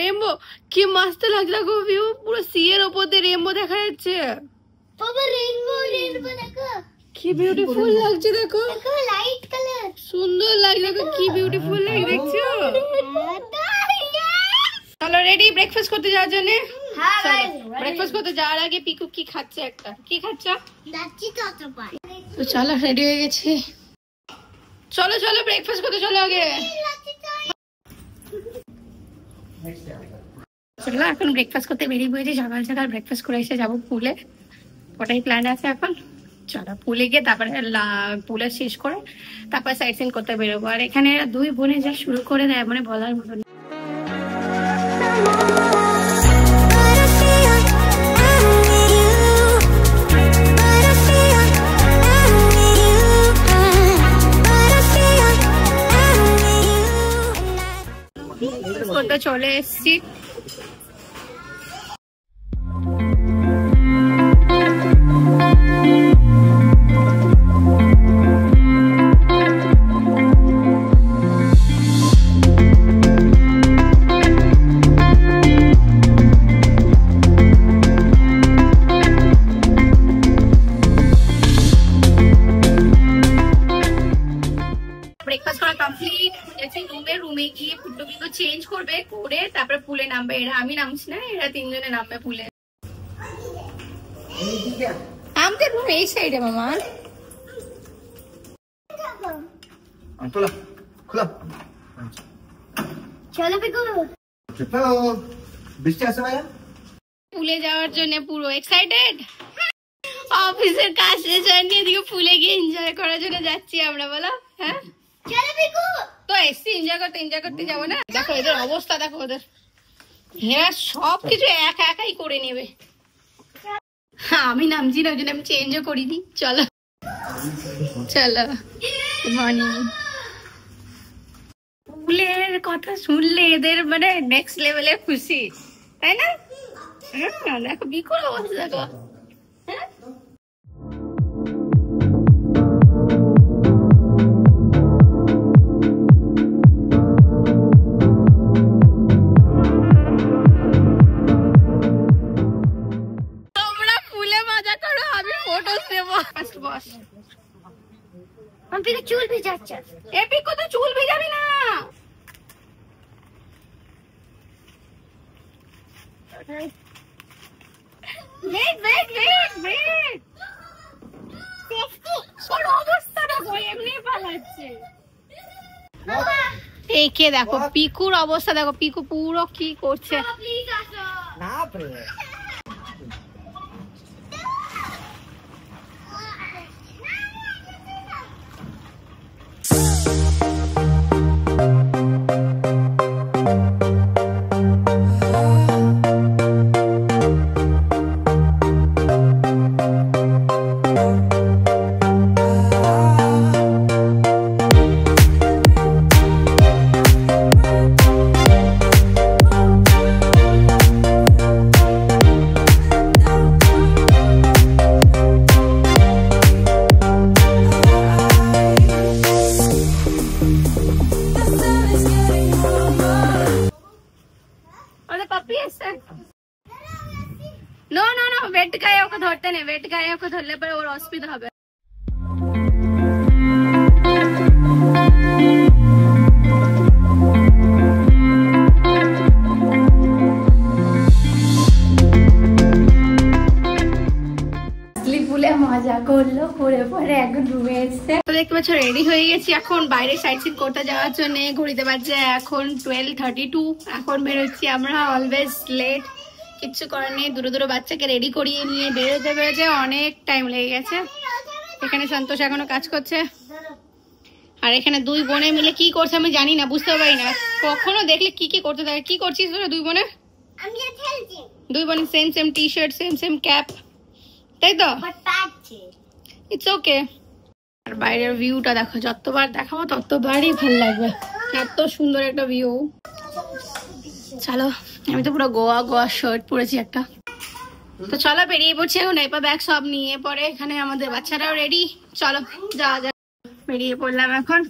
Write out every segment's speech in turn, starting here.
Rainbow কি মস্ত লাগছে দেখো ভিউ, পুরো সি এর উপর দিয়ে রেইনবো দেখা যাচ্ছে। বাবা রেইনবো রেইনবো দেখো কি বিউটিফুল লাগছে, দেখো দেখো লাইট কালার সুন্দর লাগছে, দেখো কি বিউটিফুল লাগছে দেখছো। চলো রেডি ব্রেকফাস্ট করতে যাওয়ার জন্য। হ্যাঁ ব্রেকফাস্ট করতে যাওয়ার আগে পিকু কি খাচ্ছে, একটা কি খাচ্ছ? লাচ্ছি তো পাই। তো চলো রেডি হয়ে গেছি, চলো চলো ব্রেকফাস্ট করতে চলো আগে। চলো এখন ব্রেকফাস্ট করতে বেরিয়ে পড়েছি, সকাল সকাল ব্রেকফাস্ট করে এসে যাবো পুলে, ওটাই প্ল্যান আছে এখন। চলো পুলে গিয়ে তারপরে পুলে শেষ করে তারপরে সাইট সিন করতে বেরোবো। আর এখানে দুই বোনে যা শুরু করে দেয় মানে বলার মতো না। চলে এসছি রুমে গিয়ে ফুটুকিকে চেঞ্জ করবে, করে তারপরে পুলে নামবে। এরা আমি নামছি না, এরা তিনজনে নামবে পুলে। আমাদের রুম এই সাইডে মামা। পুলে যাওয়ার জন্য পুরো এক্সাইটেড, অফিসের কাজ শেষ হয়নি, এদিকে পুলে গিয়ে এনজয় করার জন্য যাচ্ছি আমরা, বলো হ্যাঁ তো এসছি এনজয় করতে যাবো না। দেখো এদের অবস্থা, দেখো ওদের, হ্যাঁ সবকিছু একা একাই করে নেবে। আমি নামছি না, ওই জন্য আমি চেঞ্জও করিনি। চলো চলো মর্নিং। ফুলের কথা শুনলে এদের মানে নেক্সট লেভেলে খুশি, তাই না? দেখো বিকুল অবস্থা দেখো। হ্যাঁ চুল ভিজাচ্ছে, এপিকো তো চুল ভিজাবি না। এই কে দেখো পিকুর অবস্থা দেখো, পিকু পুরো কি করছে। वेट गायों को धरते नहीं, वेट गायों को धरले पर और असुविधा হবে। মজা করলো, করে পরে এখন রুমে এসছে। তো দেখতে পাচ্ছ রেডি হয়ে গেছি, এখন বাইরে সাইট সিন করতে যাওয়ার জন্য। ঘড়িতে বাজছে এখন 12:32। এখন বেরোচ্ছি আমরা, অলওয়েজ লেট, কিচ্ছু করার নেই। দূরে দূরে বাচ্চাকে রেডি করিয়ে নিয়ে বেরোতে অনেক টাইম লেগে গেছে। এখানে সন্তোষ এখনো কাজ করছে, আর এখানে দুই বোনে মিলে কি করছে আমি জানি না, বুঝতে পারি না। কখনো দেখলে কি কি করতে থাকে। কি করছিস তোরা দুই বোনে? দুই বোনে same same T shirt, same same cap, তাই তো? It's okay. আর বাইরের ভিউটা দেখো, যতবার দেখাবো ততবারই ভালো লাগবে, এত সুন্দর একটা ভিউ। চলো, আমি তো পুরো গোয়া গোয়া শার্ট পরেছি একটা। তো চলো বেরিয়ে পড়ছি এখন, এরপর ব্যাগ সব নিয়ে। পরে এখানে আমাদের বাচ্চারাও রেডি, চলো যাওয়া যাক। বেরিয়ে পড়লাম এখন।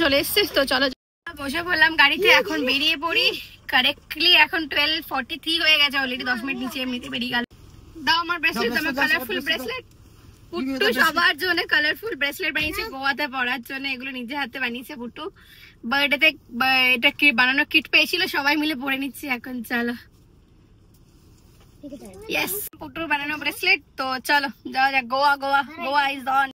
চলে এসছে। তো চলো বসে পড়লাম গাড়িতে, এখন বেরিয়ে পড়ি। কারেক্টলি এখন 12:43 হয়ে গেছে, অলরেডি 10 মিনিট নিচে এমনিতে বেরিয়ে গেল। দাও আমার ব্রেসলেট, আমার কালারফুল ব্রেসলেট। পুট্টু সবার জন্য কালারফুল ব্রেসলেট বানিয়েছে, গোয়াতে পরার জন্য। এগুলো নিজে হাতে বানিয়েছে পুট্টু। বার্থডেতে এটা কি বানানো কিট পেয়েছিল, সবাই মিলে পরে নিচ্ছি এখন। চলো ইয়েস, পুট্টুর বানানো ব্রেসলেট। তো চলো যাওয়া যাক। Goa Goa Goa is on.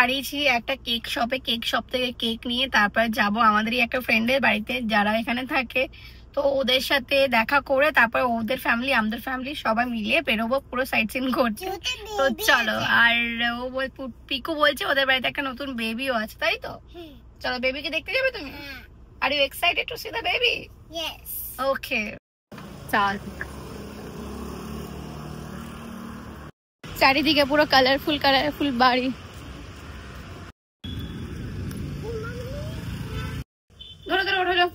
দাঁড়িয়েছি একটা কেক শপে, কেক শপ থেকে কেক নিয়ে তারপর যাব আমাদেরই একটা ফ্রেন্ডের বাড়িতে যারা এখানে থাকে। তো ওদের সাথে দেখা করে তারপর ওদের ফ্যামিলি আমাদের ফ্যামিলি সবাই মিলিয়ে বেরোবো, পুরো সাইট সিন করতে। তো চলো। আর ও পিকু বলছে ওদের বাড়িতে একটা নতুন বেবিও আছে, তাই তো? চলো বেবিকে দেখতে যাবে তুমি? Are you excited to C the baby? Yes. ওকে চল। চারিদিকে পুরো কালারফুল কালারফুল বাড়ি। ধরো ধরো ওঠো যাও।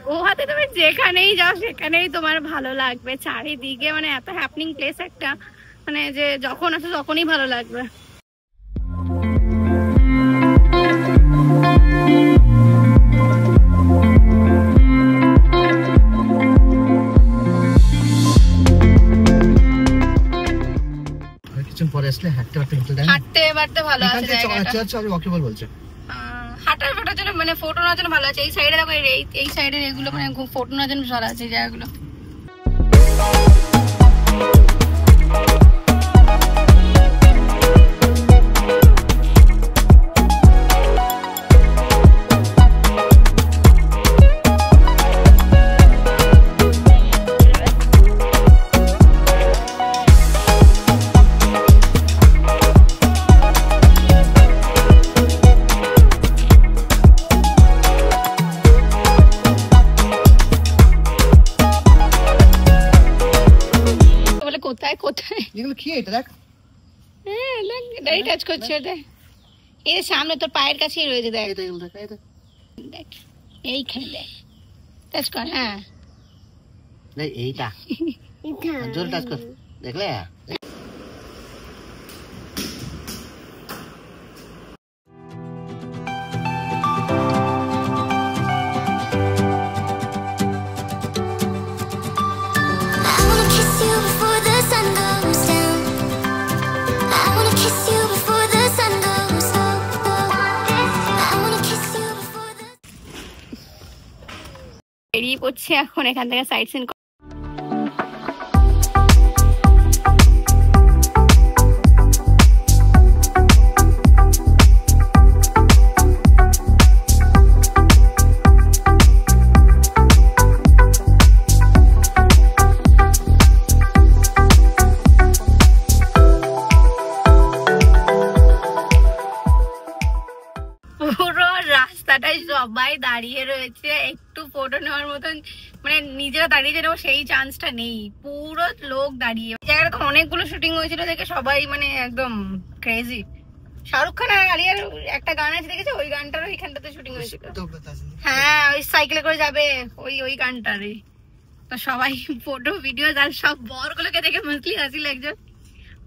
গোয়াতে তুমি যেখানেই যাও সেখানেই তোমার ভালো লাগবে। চারিদিকে মানে এত হ্যাপনিং প্লেস একটা, মানে যে যখন আসো তখনই ভালো লাগবে। হাঁটতে বাড়তে ভালো আছে জায়গাটা। হাঁটার ফোটার জন্য মানে ফটো নেওয়ার জন্য ভালো আছে। এই সাইডে দেখো, এই সাইডের এগুলো মানে ফটো নেওয়ার জন্য ভালো আছে এই জায়গাগুলো। সামনে তোর পায়ের কাছেই রয়েছে, দেখ দেখ এইখানে দেখ, টাচ কর। হ্যাঁ এইটা জোরে টাচ কর, দেখলে? বেরিয়ে পড়ছে এখন এখান থেকে সাইট সিন। সবাই দাঁড়িয়ে রয়েছে, একটু ফটো নেওয়ার মতন মানে নিজেরা দাঁড়িয়ে যেন সেই চান্সটা নেই, পুরো লোক দাঁড়িয়ে। জায়গাটা তো অনেকগুলো শুটিং হয়েছিল দেখে সবাই মানে একদম ক্রেজি। শাহরুখ খান আর আলিয়ার একটা গান আছে দেখেছো, ওই গানটার ওইখানটাতে শুটিং হয়েছিল। হ্যাঁ ওই সাইকেলে করে যাবে ওই গানটারই। তো সবাই ফটো ভিডিও আর সব বরগুলোকে দেখে মাসলি হাসি লাগছে।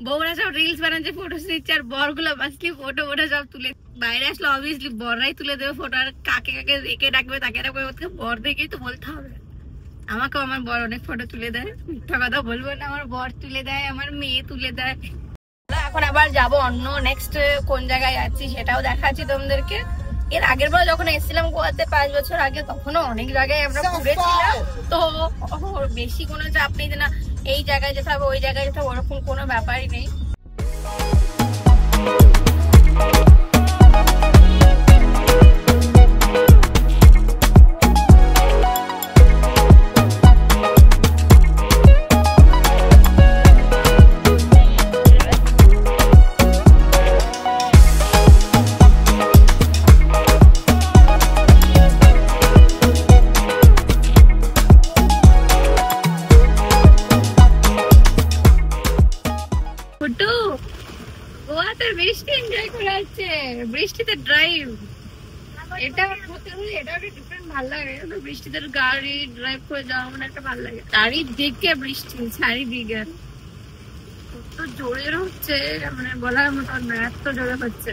বউরা সব রিলস বানাচ্ছে, ফটো নিচ্ছে, আর বরগুলো মাসলি ফটো সব তুলে বাইরে আসলে অবভিয়াসলি বররাই তুলে দেবে ফটো। আর কাকে কাকে রেখে রাখবে তাকে রাখবে, বর দেখেই তো বলতে হবে। আমাকেও আমার বর অনেক ফটো তুলে দেয়, মিথ্যা কথা বলবো না, আমার বর তুলে দেয়, আমার মেয়ে তুলে দেয়। এখন আবার যাব অন্য নেক্সট কোন জায়গায় যাচ্ছি সেটাও দেখাচ্ছি তোমাদেরকে। এর আগের বার যখন এসেছিলাম গোয়াতে 5 বছর আগে, তখনও অনেক জায়গায় আমরা ঘুরেছিলাম। তো বেশি কোনো চাপ নেই যে না এই জায়গায় যেতে হবে ওই জায়গায় যেতে হবে, ওরকম কোনো ব্যাপারই নেই। বৃষ্টিতে ড্রাইভ এটা ডিফারেন্ট ভালো লাগে। বৃষ্টিতে গাড়ি ড্রাইভ করে যাওয়া মানে একটা ভালো লাগে। চারিদিকে বৃষ্টি, চারিদিকে কত জোরে হচ্ছে মানে বলার মতন না, এত জোরে হচ্ছে।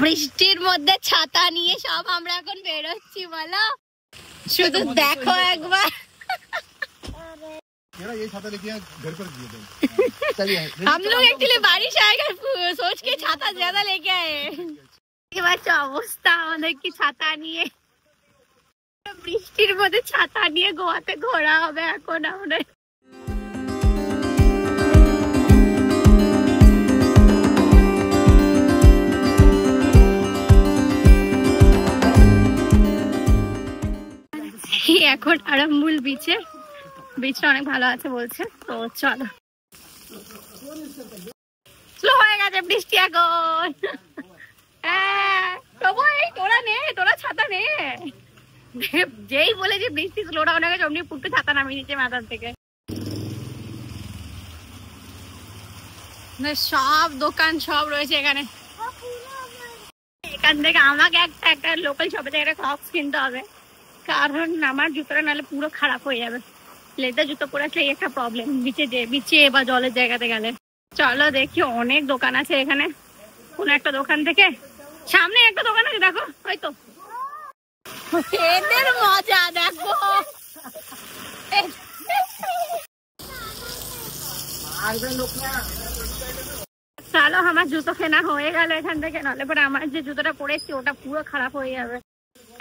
বৃষ্টির মধ্যে ছাতা নিয়ে সব আমরা এখন বেরোচ্ছি, বলো শুধু দেখো একবার। हम लोग एक्चुअली बारिश आएगा सोच के छाता ज्यादा लेके आए। অবস্থা আমাদের কি ছাতা নিয়ে বৃষ্টির মধ্যে ছাতা নিয়ে গোয়াতে ঘোরা হবে এখন আমাদের। এখন আরামবুল বিচে, বিচটা অনেক ভালো আছে বলছে, তো চলো। স্লো হয়ে গেছে বৃষ্টি এখন। তোরা নে, তোরা ছাতা নে। যেই বলে যে বৃষ্টি স্লো ডাউন হয়ে গেছে অমনি পুট্টু ছাতা নামিয়ে দিচ্ছে মাথার থেকে। সব দোকান সব রয়েছে এখানে। এখান থেকে আমাকে একটা লোকাল শপে থেকে একটা ক্রক্স কিনতে হবে, কারণ আমার জুতোটা নাহলে পুরো খারাপ হয়ে যাবে। লেদার জুতো পরে আসলে একটা প্রবলেম বিচে বা জলের জায়গাতে গেলে। চলো দেখি, অনেক দোকান আছে এখানে। কোন একটা দোকান থেকে, সামনে একটা দোকান আছে দেখো, হয়তো এদের মজা দেখো। চলো, আমার জুতো কেনা হয়ে গেল এখান থেকে, নাহলে পরে আমার যে জুতোটা পরেছি ওটা পুরো খারাপ হয়ে যাবে।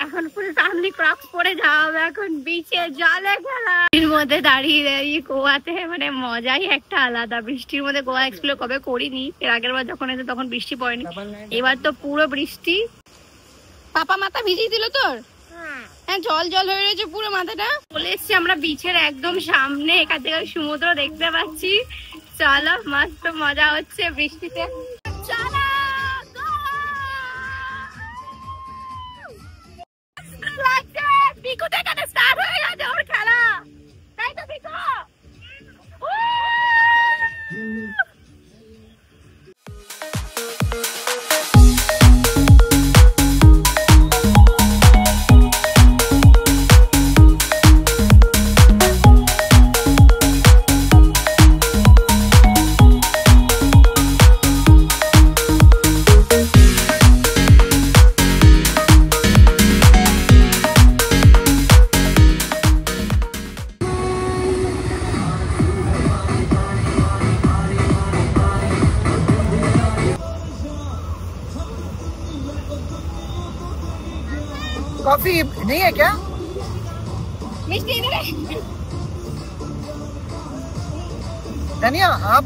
এখন ফুল সামনে ক্রক্স পরে যাওয়া হবে এখন বিচে জলে খেলা। এর মধ্যে দাঁড়িয়ে দাঁড়িয়ে গোয়াতে মানে মজাই একটা আলাদা। বৃষ্টির মধ্যে গোয়া এক্সপ্লোর কবে করিনি, এর আগের বার যখন এসে তখন বৃষ্টি পড়েনি, এবার তো পুরো বৃষ্টি। পাপা মাথা ভিজিয়ে দিল তোর? হ্যাঁ, জল জল হয়ে রয়েছে পুরো মাথাটা। চলে এসছি আমরা বিচের একদম সামনে, এখান থেকে সমুদ্র দেখতে পাচ্ছি। চলো, মস্ত মজা হচ্ছে বৃষ্টিতে। চলো পিকুতে এখানে স্টার্ট হয়ে গেছে ওর খেলা, তাই তো পিকু? कॉफी नहीं है क्या? मिष्टी इधर है। धनिया आप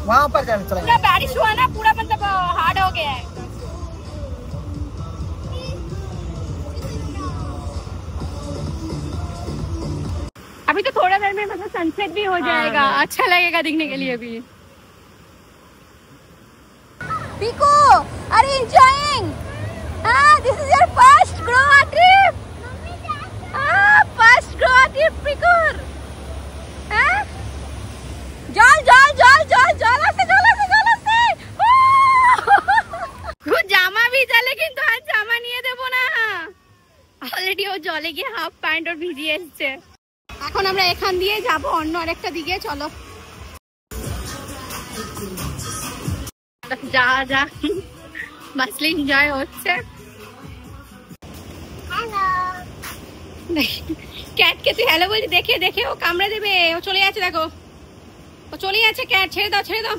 वहाँ पर जाना चलेगा। पूरा बारिश हुआ ना, पूरा मतलब हार्ड हो गया है। अभी तो थोड़ा देर में मतलब सनसेट भी हो जाएगा, अच्छा लगेगा दिखने के लिए भी। Piku, are you enjoying? This is your first Goa trip. First Goa trip, Piku. জামা ভিজালে কিন্তু আজ জামা নিয়ে দেবো না। অলরেডি ও জলে গিয়ে হাফ প্যান্ট ওর ভিজিয়ে এসছে। এখন আমরা এখান দিয়ে যাবো অন্য আরেকটা দিকে, চলো। যা যা মাসলি এনজয় হচ্ছে। ক্যাটকে তুই হ্যালো বলছি, দেখে দেখে ও কামড়ে দেবে, ও চলে যাচ্ছে দেখো। ও চলে যাচ্ছে ক্যাট, ছেড়ে দাও ছেড়ে দাও।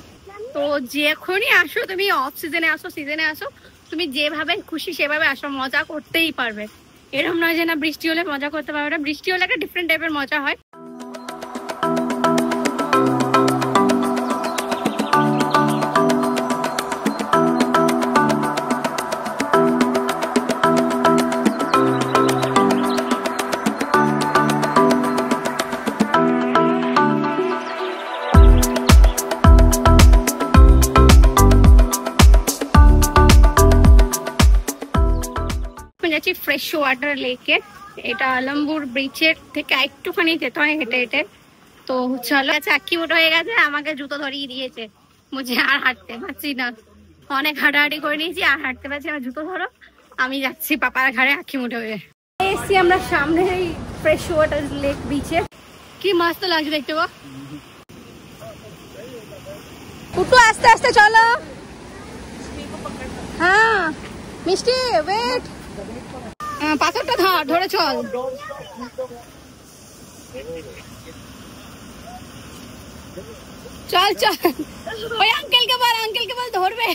তো যখনই আসো তুমি, অফ সিজনে আসো সিজনে আসো, তুমি যেভাবে খুশি সেভাবে আসো, মজা করতেই পারবে। এরকম নয় যে না বৃষ্টি হলে মজা করতে পারবে না, বৃষ্টি হলে একটা ডিফারেন্ট টাইপের মজা হয়। যাচ্ছি ফ্রেশ ওয়াটার লেকে, এটা আলম্বুর ব্রিজের থেকে একটুখানি যেতে হয় হেঁটে হেঁটে। তো চলো, চাক্কি মোটো হয়ে গেছে, আমাকে জুতো ধরিয়ে দিয়েছে, মুঝে আর হাঁটতে পারছি না, অনেক হাঁটাহাঁটি করে নিয়েছি আর হাঁটতে পারছি না, জুতো ধরো, আমি যাচ্ছি পাপার ঘাড়ে আঁকি মুঠো হয়ে। এসছি আমরা সামনে এই ফ্রেশ ওয়াটার লেক বিচে, কি মস্ত লাগছে দেখতে গো। একটু আস্তে আস্তে চলো। হ্যাঁ মিষ্টি ওয়েট, পাথরটা ধরে চল। চল চল, ওই আঙ্কেলকে বল ধরবে।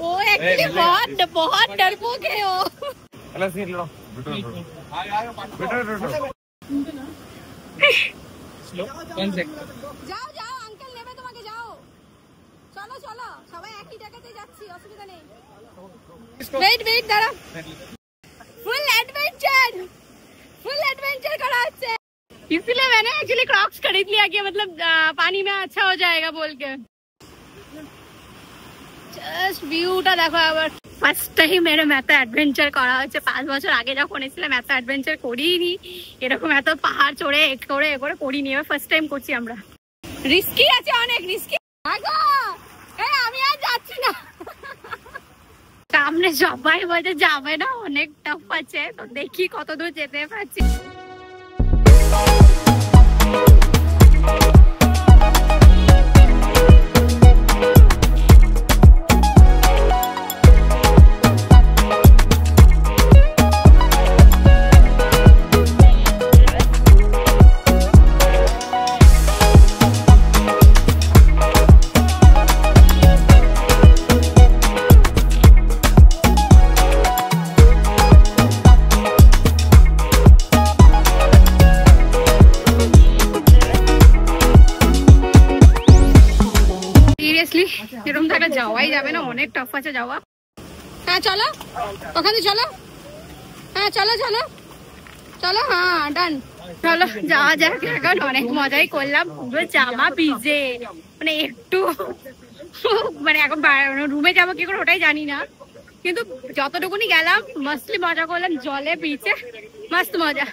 ও एक्चुअली बहुत डरपोक है वो। যাও যাও আঙ্কেল নেবে তোমাকে, যাও চলো চলো, সবাই একই জায়গাতে যাচ্ছি, অসুবিধা নেই। वेट दाঁড়া, फुल एडवेंचर करा হচ্ছে, इसलिए मैंने एक्चुअली क्रॉक्स खरीद लिया कि मतलब पानी में अच्छा हो जाएगा बोल के। জাস্ট ভিউটা দেখো। আবার ফার্স্ট টাইম এরকম এত অ্যাডভেঞ্চার করা হচ্ছে, 5 বছর আগে যখন এসেছিলাম এত অ্যাডভেঞ্চার করিনি, এরকম এত পাহাড় চড়ে এ করে করিনি, এবার ফার্স্ট টাইম করছি আমরা। রিস্কি আছে, অনেক রিস্কি। আমি আর যাচ্ছি না, সামনে সবাই বলছে যাবে না, অনেক টাফ আছে, তো দেখি কত দূর যেতে পারছি। এরকম জায়গা যাওয়াই যাবে না, অনেক টাফ আছে যাওয়া। হ্যাঁ চলো ওখানে চলো, হ্যাঁ চলো চলো চলো, হ্যাঁ ডান, চলো যাওয়া যাক। এখন অনেক মজাই করলাম, পুরো জামা ভিজে, মানে একটু মানে এখন রুমে যাবো কি করে ওটাই জানি না, কিন্তু যতটুকুনি গেলাম মাস্টলি মজা করলাম, জলে বিচে মস্ত মজা।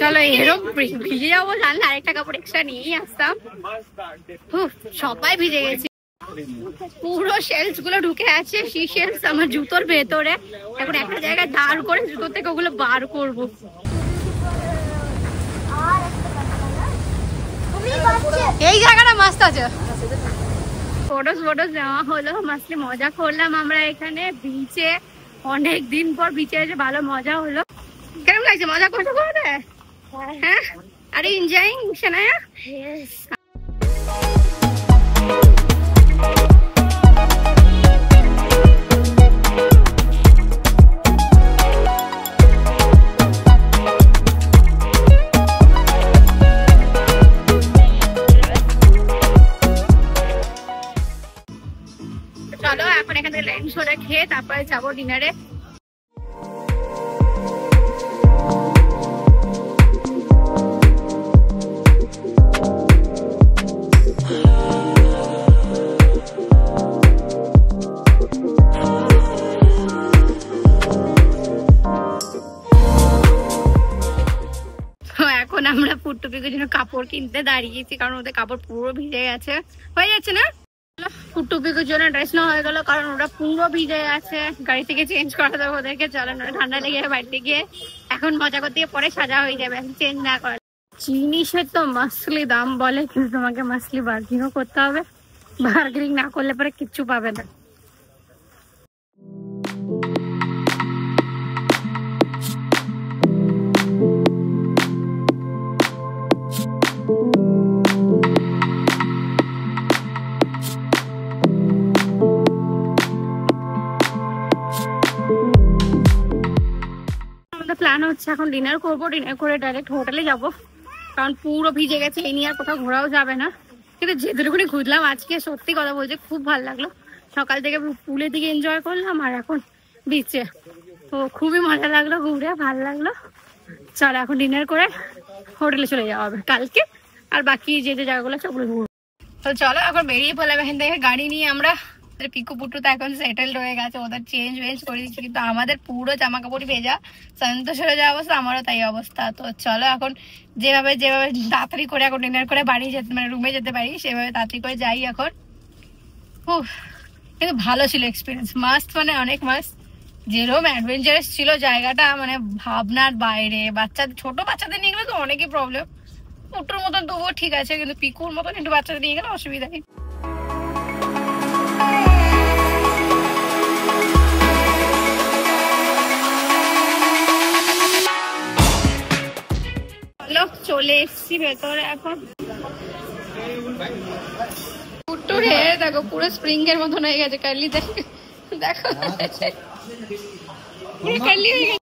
চলো এরকম ভিজে যাবো জানলে আরেকটা কাপড় এক্সট্রা নিয়েই আসতাম। সবাই ভিজে গেছি, পুরো শেলস গুলো ঢুকে আছে, সেই শেলস আমার জুতোর ভেতরে। এখন একটা জায়গায় দাঁড় করে জুতো থেকে ওগুলো বার করবো। এই জায়গাটা মস্ত আছে, ফটোস নেওয়া হলো, মাসলি মজা করলাম আমরা এখানে বিচে, অনেক দিন পর বিচে এসে ভালো মজা হলো। কেমন লাগছে, মজা করতে পারবে? হ্যাঁ, আর এনজয়িং শানায়া? চলো এখন এখান থেকে লাঞ্চ করে খেয়ে তারপরে যাবো ডিনারে। এখন আমরা পুট্টুপিকুর জন্য কাপড় কিনতে দাঁড়িয়েছি, কারণ ওদের কাপড় পুরো ভিজে গেছে, হয়ে যাচ্ছে না। পুট্টুপিকুর জন্য ড্রেস নেওয়া হয়ে গেল, কারণ ওরা পুরো ভিজে আছে, গাড়ি থেকে চেঞ্জ করা দেবো ওদেরকে। চলো না, ঠান্ডা লেগে বাড়িতে গিয়ে এখন মজা করতে গিয়ে পরে সাজা হয়ে যাবে, চেঞ্জ না করে। জিনিসের তো মাসলি দাম বলে, কিন্তু তোমাকে মাসলি বার্গেনিংও করতে হবে, বার্গেনিং না করলে পরে কিচ্ছু পাবে না। প্ল্যান হচ্ছে এখন ডিনার করবো, ডিনার করে ডাইরেক্ট হোটেলে যাব, কারণ পুরো ভিজে গেছে, এই নিয়ে আর কোথাও ঘোরাও যাবে না। কিন্তু যেটুকুনি ঘুরলাম আজকে সত্যি কথা বলছে খুব ভালো লাগলো। সকাল থেকে পুলের দিকে এনজয় করলাম আর এখন বিচে, তো খুবই মজা লাগলো, ঘুরে ভালো লাগলো। চল এখন ডিনার করে হোটেলে চলে যাওয়া হবে কালকে, আর বাকি যে যে জায়গাগুলো সবগুলো ঘুরবো। তো চলো এখন বেরিয়ে পড়লাম এখান থেকে গাড়ি নিয়ে আমরা। পিকু পুটু তো এখন সেটেলড হয়ে গেছে, ওদের চেঞ্জ ওয়েঞ্জ করে দিচ্ছে, কিন্তু আমাদের পুরো জামা কাপড় ভেজা, সন্তোষের যা অবস্থা আমারও তাই অবস্থা। তো চলো এখন যেভাবে যেভাবে তাড়াতাড়ি করে এখন ডিনার করে বাড়ি যেতে, মানে রুমে যেতে পারি সেভাবে তাড়াতাড়ি করে যাই এখন। কিন্তু ভালো ছিল এক্সপিরিয়েন্স, মাস্ট, মানে অনেক মাস্ট। যেরকম অ্যাডভেঞ্চারাস ছিল জায়গাটা, মানে ভাবনার বাইরে। বাচ্চাদের, ছোট বাচ্চাদের নিয়ে গেলে তো অনেকই প্রবলেম, পুটুর মতন তবুও ঠিক আছে, কিন্তু পিকুর মতন একটু বাচ্চাদের নিয়ে গেলে অসুবিধা নেই। চলে এসছি ভেতরে এখন। পুটুর হেয়ার দেখো পুরো স্প্রিং এর মতন হয়ে গেছে, কার্লি দেখো পুরো কার্লি হয়ে গেছে।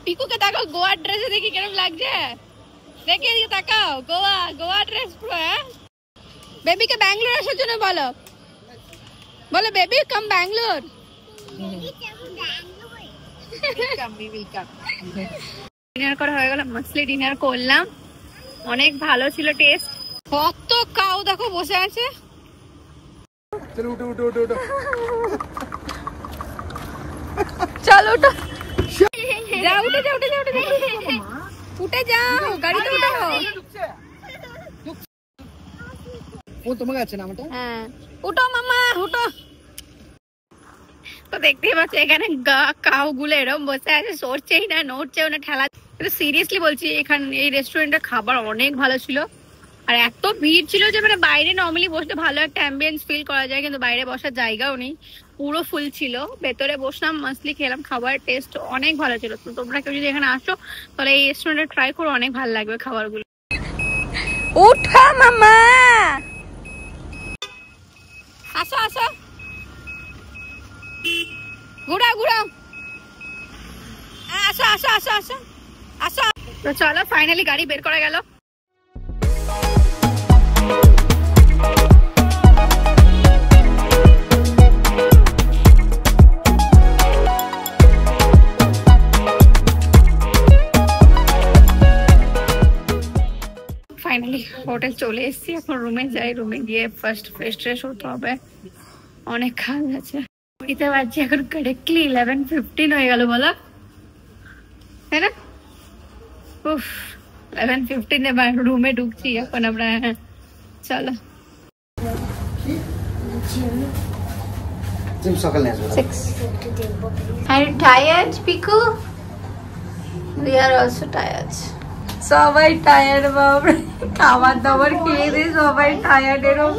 পিকুকে তাকাও, গোয়া ড্রেসে দেখি কেরম লাগছে, দেখে এদিকে তাকাও। গোয়া ড্রেস পুরো। হ্যাঁ, বেবিকে ব্যাঙ্গালোর আসার জন্য বলো, বলো বেবি কাম ব্যাঙ্গালোর। ডিনার করা হয়ে গেল, মাছলি ডিনার করলাম, অনেক ভালো ছিল টেস্ট। কত কাউ দেখো বসে আছে। চলো উঠো, যাও উঠে যাও, উঠে যাও, গাড়িতে উঠো। ও তোমার কাছে না আমারটা? হ্যাঁ উঠো মামা উঠো। তো দেখতেই পাচ্ছ এখানে কাউ গুলো এরকম বসে আছে, সরছেই না, নড়ছেও না, ঠেলা। কিন্তু সিরিয়াসলি বলছি, এখানে এই রেস্টুরেন্টের খাবার অনেক ভালো ছিল, আর এত ভিড় ছিল যে মানে বাইরে নর্মালি বসলে ভালো একটা অ্যাম্বিয়েন্স ফিল করা যায়, কিন্তু বাইরে বসার জায়গাও নেই, পুরো ফুল ছিল। ভেতরে বসলাম, মাছলি খেলাম, খাবারের টেস্ট অনেক ভালো ছিল। তো তোমরা কেউ যদি এখানে আসো তাহলে এই রেস্টুরেন্টে ট্রাই করো, অনেক ভালো লাগবে খাবারগুলো। উঠা মামা, আসো আসো, ঘুরাও ঘুরাও, আসো আসো আসো আসো আসো। তো চলো ফাইনালি গাড়ি বের করা গেল। ফাইনালি হোটেল চলে এসেছি, এখন রুমে যাই, রুমে গিয়ে ফার্স্ট ফ্রেশ ট্রেশ হতে হবে, অনেক কাজ আছে। ঘড়িতে বাজছে এখন কারেক্টলি 11:15 হয়ে গেল, বলো তাই না? উফ 11:15 রুমে ঢুকছি এখন আমরা। চলো সকালে Are you tired, Piku? We are also tired. সবাই টায়ার্ড বাবা, খাবার দাবার খেয়ে দিয়ে সবাই টায়ার্ড। এরকম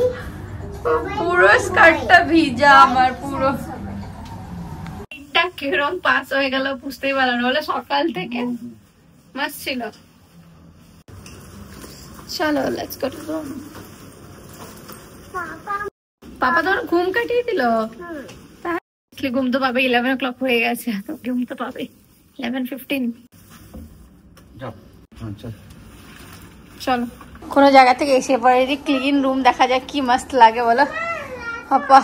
পুরো স্কার্টটা ভিজা আমার, পুরো কিরম পাস হয়ে গেল বুঝতেই পারলাম না, বলে সকাল থেকে মাস ছিল। চলো লেটস গো টু রুম। পাপা তোমার ঘুম কাটিয়ে দিল? ঘুম তো পাবে, 11 o'clock হয়ে গেছে, তো ঘুম তো পাবে 11:15। চলো কোনো জায়গা থেকে এসে পরে যদি ক্লিন রুম দেখা যায় কি মাস্ত লাগে বলো পাপা।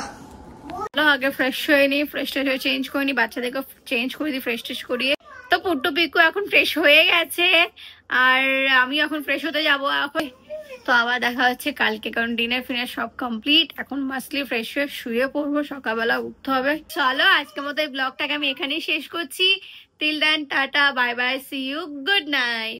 আগে ফ্রেশ হয়ে নি, ফ্রেশ হয়ে চেঞ্জ করে নি, বাচ্চাদেরকে চেঞ্জ করে দিই ফ্রেশ ট্রেশ করিয়ে। তো পুট্টু পিকু এখন ফ্রেশ হয়ে গেছে, আর আমি এখন ফ্রেশ হতে যাবো এখন। তো আবার দেখা হচ্ছে কালকে, কারণ ডিনার ফিনার সব কমপ্লিট। এখন মাসলি ফ্রেশ হয়ে শুয়ে পড়বো, সকালবেলা উঠতে হবে। চলো আজকের মতো এই ব্লগটাকে আমি এখানেই শেষ করছি। Till then tata, bye bye, see you, good night.